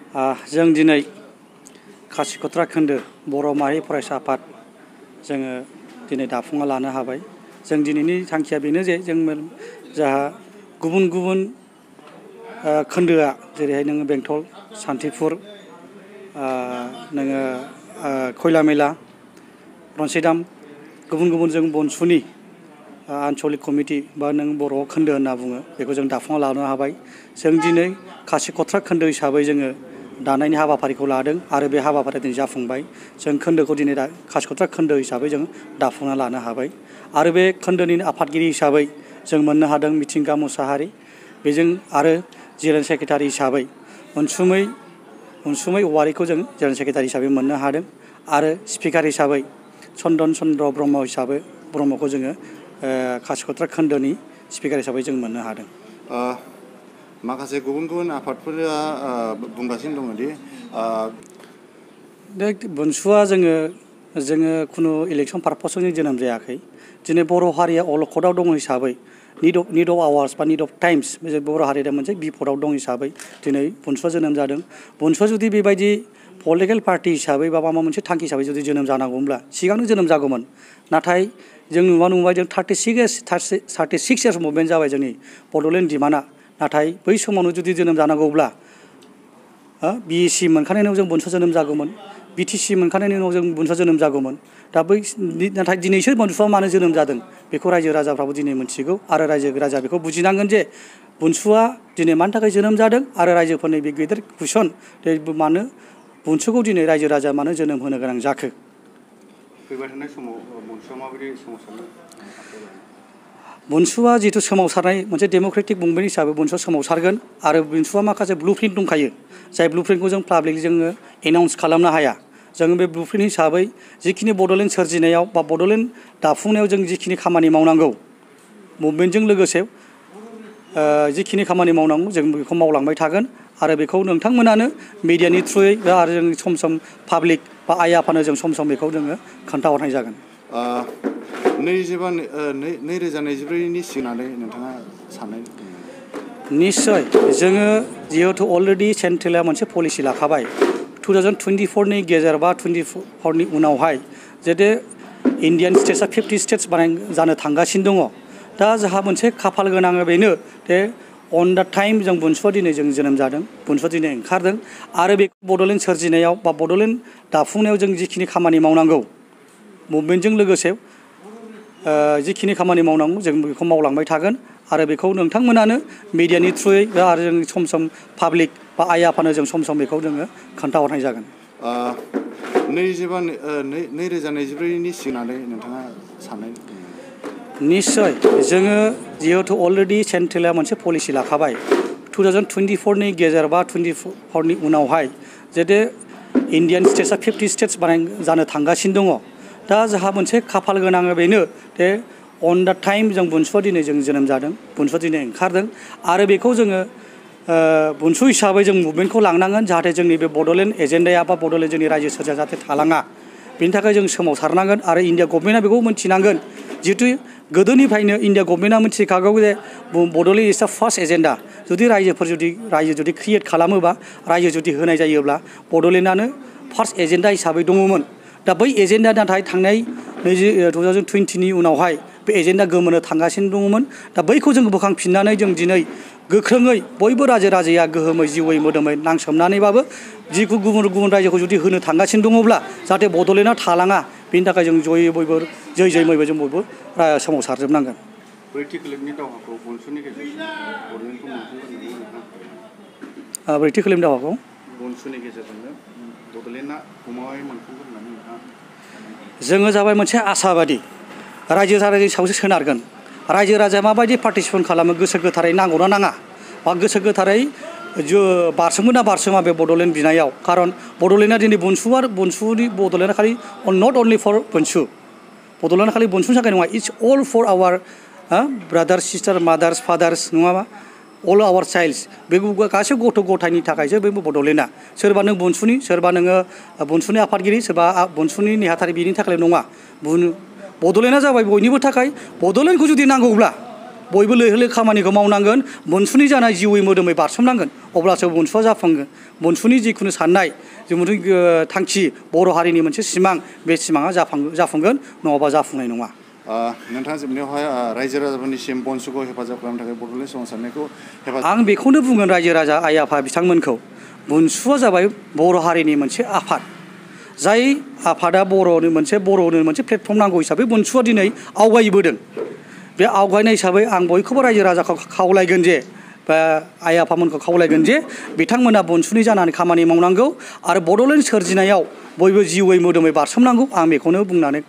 जों दिनै खासिकत्रा खोन्दो बर' माहारि फरायसा आफाद जोङो दिनै दाफुंना लानो हाबाय। जों दिनैनि थांखिया बेनो जे जों जाहा गुबुन गुबुन खोन्दोआ जेरैहाय नोङो बेंटल, सान्थिफुर, नोङो खयलामयला, रनसायदाम गुबुन गुबुन जों बनसुनि आन्चलिक कमिटि बा नों बर' खोन्दो होनना बुङो बेखौ जों दाफुंना लानो हाबाय। जों दिनै खासिकत्रा खोन्दो हिसाबै जोङो दानायनि हाबाफारिखौ लादों आरो बे हाबाफारिया दिनै जाफुंबाय। जों खोन्दोखौ दिनै खासिकत्रा खोन्दो हिसाबै जों दाफुंना लानो हाबाय आरो बे खोन्दोनि आफादगिरि हिसाबै जों मोननो हादों मिथिंगा मुसाहारि, बेजों आरो जेनेरेल सेक्रेटारि हिसाबै अनसुमै औवारिखौ जों जेनेरेल सेक्रेटारि हिसाबै मोननो हादों आरो स्पिकार हिसाबै चन्दन चन्द्र ब्रह्मखौ जोङो खासिकत्रा खोन्दोनि स्पिकार हिसाबै जों मोननो हादों। माखासे गुबुन गुबुन आफादफोरा बुंगासिनो दङ दि बनसुआ जोङो खुनु इलेक्सन पारपसजों जोनोम जायाखै। दिनै बर' हारिया अलखदाव दङ हिसाबै निड अफ आवार्स बा निड अफ टाइम्स बर' हारिया मोनसे बिपदआव दं हिसाबै दिनै बनसुआ जोनोम जादों। बनसुआ जुदि बेबायदि पलिटिकेल पार्टि हिसाबै बा माबा मोनसे थांखि हिसाबै जुदि जोनोम जानांगौमोनब्ला सिगांनो जोनोम जागौमोन। नाथाय जों नुबाय जों 36 इयार्स मुभमेन्ट जाबाय जोंनि बड'लेण्ड डिमान्डआ। नाथाय बै समावनो जुदि जोनोम जानांगौब्ला BEC मोनखानायनि उनाव जों बनसुआ जोनोम जागौमोन, BTC मोनखानायनि उनाव जों बनसुआ जोनोम जागौमोन। नाथाय दिनैसो बनसुआ मानो जोनोम जादों बेखौ रायजो राजाफ्राबो दिनै मिथिगौ आरो रायजो राजा बेखौ बुजिनांगोन जे बनसुआ दिनै मानि थाखाय जोनोम जादों आरो रायजोफोरनि बे गेदेर कुइसन मानो बनसुखौ दिनै रायजो राजा मानो जोनोम होनो गोनां जाखो। फैबाय थानाय समाव बनसुआ माबायदि सोमावसारनो? बनसुआ जिहेतु सोमावसारनाय मोनसे डेम'क्रेटिक मुभमेन्ट हिसाबै बनसुआ सोमावसारगोन आरो बनसुआ माखासे ब्लुप्रिन्ट दंखायो। जाय ब्लुप्रिन्टखौ जों पाब्लिकलि जोङो एनाउन्स खालामनो हाया। जों बे ब्लुप्रिन्ट हिसाबै जिखिनि बड'लेण्ड सोरजिनायाव बा बड'लेण्ड दाफुंनायाव जों जिखिनि खामानि मावनांगौ मुभमेन्टजों लोगोसे जिखिनि खामानि मावनांगौ जों बेखौ मावलांबाय थागोन आरो बेखौ नोंथांमोनानो मिडियानि थ्रुयै आरो जों सम सम पाब्लिक बा आइ आफानो जों सम सम बेखौ जोङो खोन्थाहरनाय जागोन। 2024नि सिगांनानै नोंथाङा साननाय? निस्सय जोङो जिहेतु अलरेडि सेन्ट्रेला मोनसे पलिसि लाखाबाय 2024नि गेजेर बा 24नि उनावहाय जाहाथे इण्डियान स्टेट्सआ 50 स्टेट्स जानो थांगासिनो दङ। दा जोंहा मोनसे खाफाल गोनां बेनो जे अन दा टाइम जों बनसुआ दिनै जों जोनोम जादों, बनसुआ दिनै ओंखारदों आरो बे बड'लेण्ड सोरजिनायाव बा बड'लेण्ड दाफुंनायाव जों जिखिनि खामानि मावनांगौ मुभमेन्टजों लोगोसे जिखिनि खामानि मावनांगौ जों बेखौ मावलांबाय थागोन आरो बेखौ नोंथांमोनानो मिडियानि थ्रुयै आरो जों सम सम पाब्लिक बा आइ आफानो जों सम सम बेखौ जोङो खोन्थाहरनाय जागोन। 2024नि सिगांनानै नोंथाङा साननाय? निस्सय जोङो जिहेतु अलरेडि सेन्ट्रेला मोनसे पलिसि लाखाबाय 2024नि गेजेर बा 24नि उनावहाय जाहाथे इण्डियान स्टेट्सआ 50 स्टेट्स जानो थांगासिनो दङ। दा जोंहा मोनसे खाफाल गोनां बेनो जे अन दा टाइम जों बनसुआ दिनै जों जोनोम जादों, बनसुआ दिनै ओंखारदों आरो बेखौ जोङो बनसु हिसाबै जों मुभमेन्टखौ लांनांगोन जाहाथे जोंनि बे बड'लेण्ड एजेन्डाया बा बड'लेण्ड जोंनि रायजो सोरजिया जाहाथे थालाङा। बेनि थाखाय जों सोमावसारनांगोन आरो इण्डिया गभर्नमेन्टआ बेखौ मिथिनांगोन। जिहेतु गोदोनिफ्रायनो इण्डिया गभर्नमेन्टआ मिथिखागौ जे Bodoland is the first agenda. जुदि रायजो जुदि क्रिएट खालामोबा रायजो जुदि होनाय जायोब्ला बड'लेण्डआनो फार्स्ट एजेन्डा हिसाबै दङमोन। दा बै एजेन्डा नाथाय थांनाय 2020नि उनावहाय बे एजेन्डा गोमोनो थांगासिनो दङमोन। दा बैखौ जों बोखांफिननानै जों दिनै गोख्रोङै बयबो रायजो राजाया गोहोमै जिउयै मोदोमै नांसोमनानैबाबो जिखौ गुबुन गुबुन रायजोखौ जुदि होनो थांगासिनो दङब्ला जाहाथे बड'लेण्डआ थालाङा बेनि थाखाय जों जयै बयबो जै मैबो जों बयबो सोमावसारजोबनांगोन। ब्रैथि खोलोबनि दावहाखौ बनसुनि गेजेरजों बड'लेण्डखौ मोनफुंगोन होननानै नोंथाङा? ब्रैथि खोलोबनि दावहाखौ बनसुनि गेजेरजोंनो बड'लेण्डआ गमामायै मोनफुंगोन होननानै नोंथाङा? जोङो जाबाय मोनसे आसाबादि रायजो राजानि सायावसो सोनारगोन। रायजो राजाया माबायदि पार्टिसिपेट खालामो गोसो गोथारै नांगौना नाङा बा गोसो गोथारै बारसोमगोन ना बारसोमा बे बड'लेण्ड बिनायाव। खारन बड'लेण्डआ दिनै बनसुनि बड'लेण्डआ खालि नट अनलि फर बनसु, बड'लेण्डआ खालि बनसुनि थाखाय नङा, it's all for our brothers sister mothers fathers नङाबा अल आवार चाइल्ड्स। बे गासैबो गथ' गथायनि थाखायसो बे बड'लेण्डआ। सोरबा नों बनसुनि, सोरबा नोङो बनसुनि आफादगिरि, सोरबा बनसुनि नेहाथारि, बिनि थाखाय नङा। बड'लेण्डआ जाबाय बयनिबो थाखाय। बड'लेण्डखौ जुदि नांगौब्ला बयबो लैहोर लैहोर खामानिखौ मावनांगोन मोनसुनि जानाय जिउयै मोदोमै बारसोमनांगोन अब्लासो मोनसुआ जाफुंगोन मोनसुनि जिखुनु साननाय जिखुनु थांखि बर' हारिनि मोनसे सिमां बे सिमाङा जाफुंगोन नङाबा जाफुंनाय नङा नोंथाङा जोबनायावहाय रायजो राजाफोरनिसिम बनसुखौ हेफाजाब खालामनो थाखाय बड'लेण्ड सोमावसारनायखौ हेफाजाब आं बेखौनो बुंगोन रायजो राजा आइ आफा बिथांमोनखौ बनसुआ जाबाय बर' हारिनि मोनसे आफाद जाय आफादा बर'नो मोनसे प्लेटफर्म नांगौ हिसाबै बनसुआ दिनै आवगायबोदों बे आवगायनाय हिसाबै आं बयखौबो रायजो राजाखौ खावलायगोन जे बा आइ आफामोनखौ खावलायगोन जे बिथांमोना बनसुनि जानानै खामानि मावनांगौ आरो बड'लेण्ड सोरजिनायाव बयबो जिउयै मोदोमै बारसोमनांगौ आं बेखौनो बुंनानै